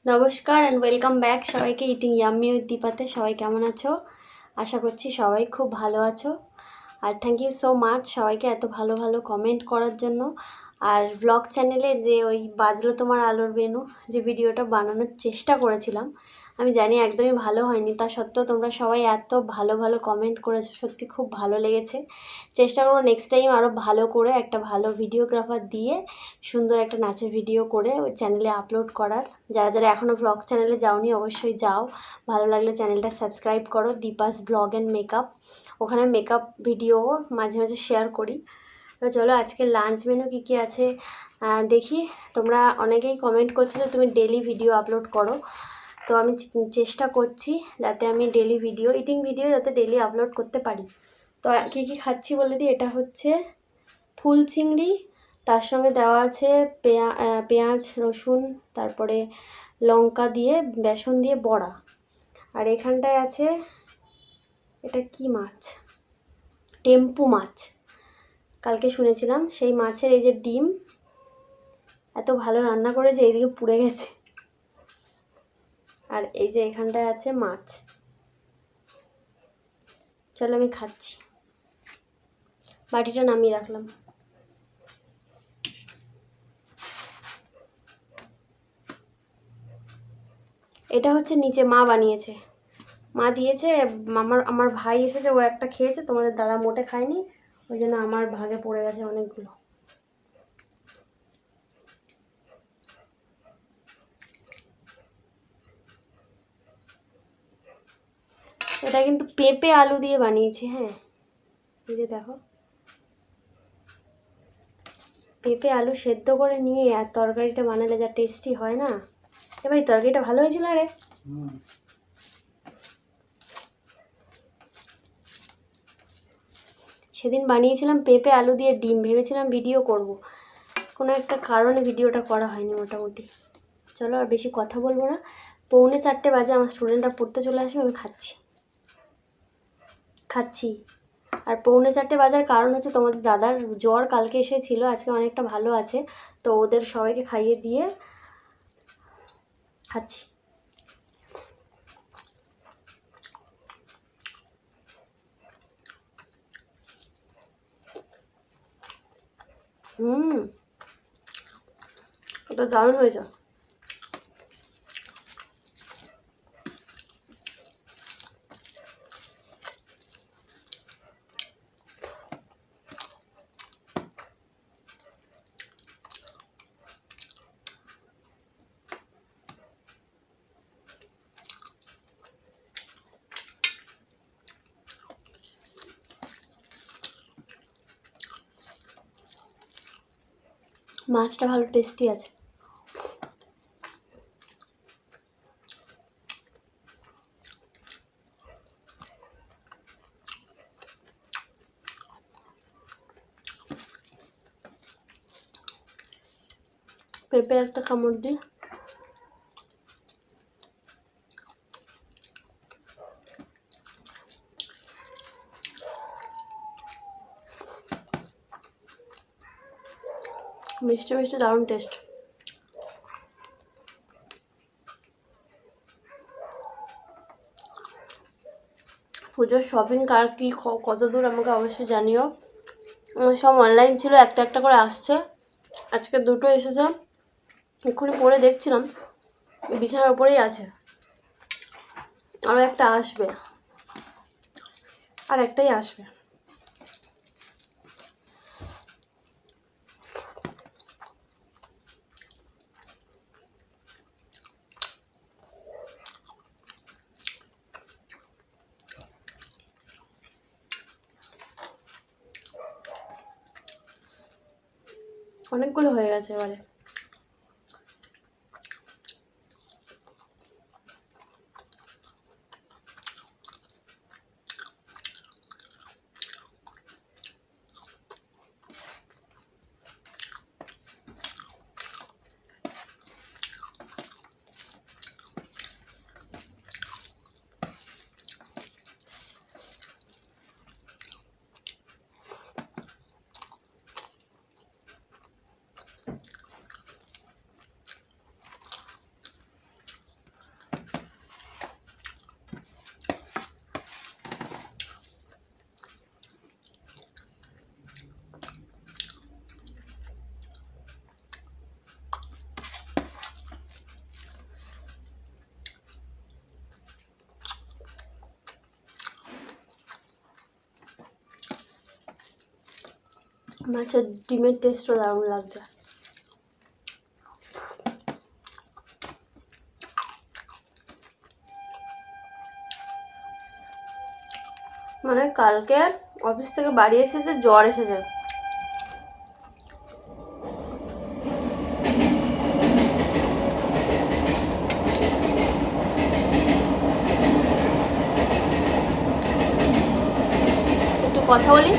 নমস্কার and welcome back সবাইকে eating yummy with দীপাতে। সবাই কেমন আছো? আশা করছি সবাই খুব ভালো আছো। আর থ্যাংক ইউ সো মাচ সবাইকে এত ভালো ভালো কমেন্ট করার জন্য। আর ব্লগ চ্যানেলে যে ওই বাজলো তোমার আলোর বেনু যে ভিডিওটা বানানোর চেষ্টা করেছিলাম, আমি জানি একদমই ভালো হয়নি, তা সত্ত্বেও তোমরা সবাই এত ভালো ভালো কমেন্ট করেছো, সত্যি খুব ভালো লেগেছে। চেষ্টা করবো নেক্সট টাইম আরও ভালো করে একটা ভালো ভিডিওগ্রাফার দিয়ে সুন্দর একটা নাচের ভিডিও করে ওই চ্যানেলে আপলোড করার। যারা যারা এখনও ব্লগ চ্যানেলে যাওনি অবশ্যই যাও, ভালো লাগলে চ্যানেলটা সাবস্ক্রাইব করো, দীপাস ব্লগ অ্যান্ড মেকআপ। ওখানে মেকআপ ভিডিও মাঝে মাঝে শেয়ার করি। তো চলো আজকে লাঞ্চ মেনু কী কী আছে দেখি। তোমরা অনেকেই কমেন্ট করছো যে তুমি ডেলি ভিডিও আপলোড করো, তো আমি চেষ্টা করছি যাতে আমি ডেলি ভিডিও ইটিং ভিডিও যাতে ডেলি আপলোড করতে পারি। তো কী কী খাচ্ছি বলে দিই। এটা হচ্ছে ফুল চিংড়ি, তার সঙ্গে দেওয়া আছে পেঁয়াজ রসুন, তারপরে লঙ্কা দিয়ে বেসন দিয়ে বড়া। আর এখানটায় আছে এটা কি মাছ, টেম্পু মাছ, কালকে শুনেছিলাম সেই মাছের এই যে ডিম, এত ভালো রান্না করেছে এইদিকে পুড়ে গেছে। আর এই যে এখানটায় আছে মাছ। চলো আমি খাচ্ছি, বাটিটা নামিয়ে রাখলাম। এটা হচ্ছে নিচে মা বানিয়েছে, মা দিয়েছে। আমার ভাই এসেছে, ও একটা খেয়েছে, তোমাদের দাদা মোটে খায়নি, ওই জন্য আমার ভাগে পড়ে গেছে অনেকগুলো। এটা কিন্তু পেঁপে আলু দিয়ে বানিয়েছি। হ্যাঁ এই যে দেখো, পেঁপে আলু সেদ্ধ করে নিয়ে আর তরকারিটা বানালে যা টেস্টি হয় না। এবার তরকারিটা ভালো হয়েছিল। আরে সেদিন বানিয়েছিলাম পেঁপে আলু দিয়ে ডিম, ভেবেছিলাম ভিডিও করব, কোনো একটা কারণে ভিডিওটা করা হয়নি মোটামুটি। চলো আর বেশি কথা বলবো না, 3:45 বাজে, আমার স্টুডেন্টরা পড়তে চলে আসবে, আমি খাচ্ছি। আর 3:45 বাজার কারণ হচ্ছে তোমাদের দাদার জ্বর কালকে এসেছিল, আজকে অনেকটা ভালো আছে, তো ওদের সবাইকে খাইয়ে দিয়ে খাচ্ছি। এটা দারুণ হয়েছে। মাছটা ভালো টেস্টি আছে। পেঁপে একটা কামড় দিই। মিষ্টি মিষ্টি দারুণ টেস্ট। পুজোর শপিং কার কি কত দূর আমাকে অবশ্যই জানিও। আমার সব অনলাইন ছিল, একটা একটা করে আসছে, আজকে 2টো এসেছে। এক্ষুনি পরে দেখছিলাম বিছানার ওপরেই আছে, আরও একটা আসবে, আর একটাই আসবে। অনেকগুলো হয়ে গেছে এবারে। মাছের ডিমের টেস্টও দারুণ লাগছে। মানে কালকে অফিস থেকে বাড়ি এসেছে, জ্বর এসেছে। একটু কথা বলি।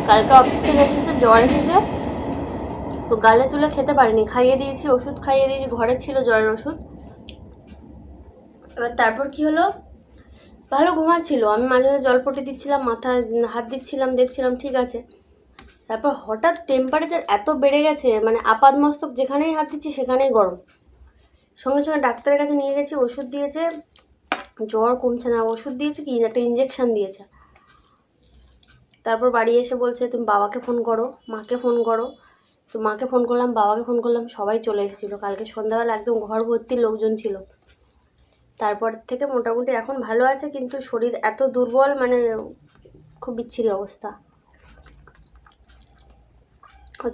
কালকে অফিস থেকে এসেছে, জ্বর এসেছে, তো গালে তুলে খেতে পারিনি, খাইয়ে দিয়েছি, ওষুধ খাইয়ে দিয়েছি, ঘরে ছিল জ্বরের ওষুধ। এবার তারপর কি হলো, ভালো ঘুমাচ্ছিল, আমি মাঝে মাঝে জলপটি দিচ্ছিলাম, মাথায় হাত দিচ্ছিলাম, দেখছিলাম ঠিক আছে। তারপর হঠাৎ টেম্পারেচার এত বেড়ে গেছে, মানে আপাদমস্তক যেখানেই হাত দিচ্ছি সেখানেই গরম। সঙ্গে সঙ্গে ডাক্তারের কাছে নিয়ে গেছি, ওষুধ দিয়েছে, জ্বর কমছে না, ওষুধ দিয়েছে কি একটা ইঞ্জেকশন দিয়েছে। তারপর বাড়ি এসে বলছে তুমি বাবাকে ফোন করো, মাকে ফোন করো। তো মাকে ফোন করলাম, বাবাকে ফোন করলাম, সবাই চলে এসেছিলো। কালকে সন্ধ্যাবেলা একদম ঘর ভর্তি লোকজন ছিল। তারপর থেকে মোটামুটি এখন ভালো আছে, কিন্তু শরীর এত দুর্বল, মানে খুব বিচ্ছিরি অবস্থা।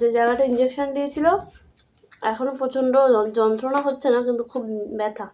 যে জায়গাটা ইঞ্জেকশন দিয়েছিল এখনও প্রচণ্ড যন্ত্রণা হচ্ছে না, কিন্তু খুব ব্যথা।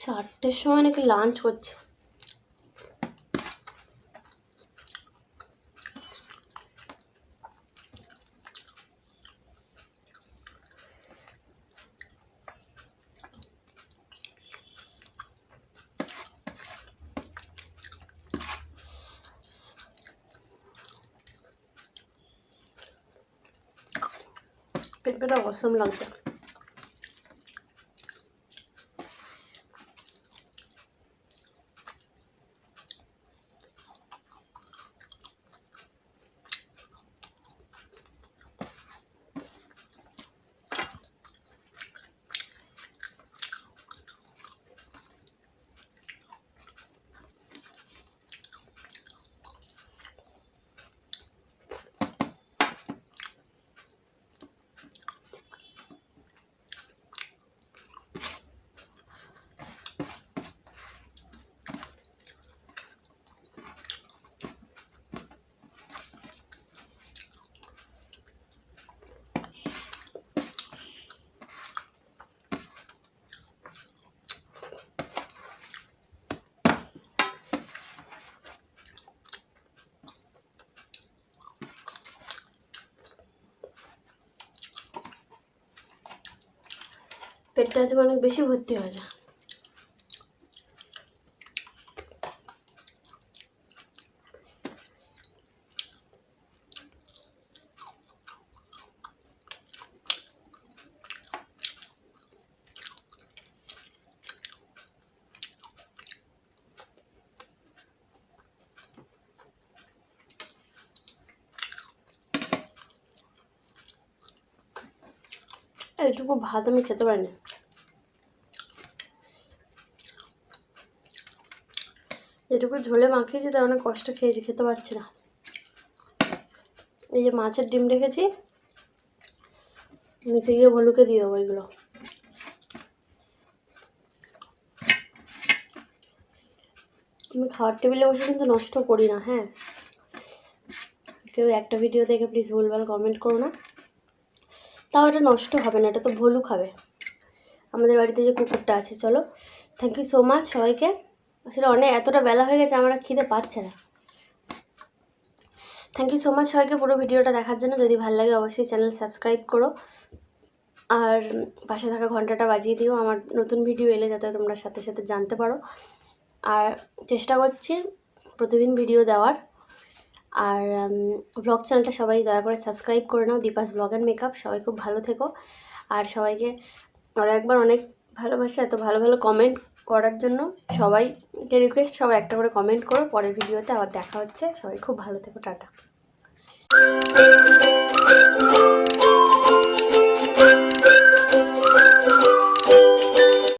চারটের সময় নাকি লাঞ্চ করছে। পেঁপেটা অসম লাগছে। পেটটা আজকে অনেক বেশি ভর্তি হয়ে যায়। এইটুকু ভাত আমি খেতে পারি না। যেটুকু ঝোলে মাখিয়েছি তার অনেক কষ্ট খেয়েছি, খেতে পারছি না। এই যে মাছের ডিম রেখেছি, নিচে গিয়ে ভলুকে দিয়ে দেবো এগুলো। আমি খাওয়ার টেবিলে বসে কিন্তু নষ্ট করি না, হ্যাঁ। কেউ একটা ভিডিও দেখে প্লিজ ভুলভাল কমেন্ট করো না। তাও এটা নষ্ট হবে না, এটা তো ভলু খাবে, আমাদের বাড়িতে যে কুকুরটা আছে। চলো, থ্যাংক ইউ সো মাচ সবাইকে। আসলে এতটা বেলা হয়ে গেছে, আমার খিদে পাচ্ছে না। থ্যাংক ইউ সো মাচ সবাইকে পুরো ভিডিওটা দেখার জন্য। যদি ভালো লাগে অবশ্যই চ্যানেল সাবস্ক্রাইব করো, আর পাশে থাকা ঘন্টাটা বাজিয়ে দিও আমার নতুন ভিডিও এলে যাতে তোমরা সাথে সাথে জানতে পারো। আর চেষ্টা করছি প্রতিদিন ভিডিও দেওয়ার। আর ব্লগ চ্যানেলটা সবাই দয়া করে সাবস্ক্রাইব করে নাও, দীপাস ব্লগ অ্যান্ড মেকআপ। সবাই খুব ভালো থেকো, আর সবাইকে আরও একবার অনেক ভালোবাসা, এত ভালো ভালো কমেন্ট করার জন্য সবাইকে রিকোয়েস্ট, সবাই একটা করে কমেন্ট করো। পরের ভিডিওতে আবার দেখা হচ্ছে, সবাই খুব ভালো থেকো, টাটা।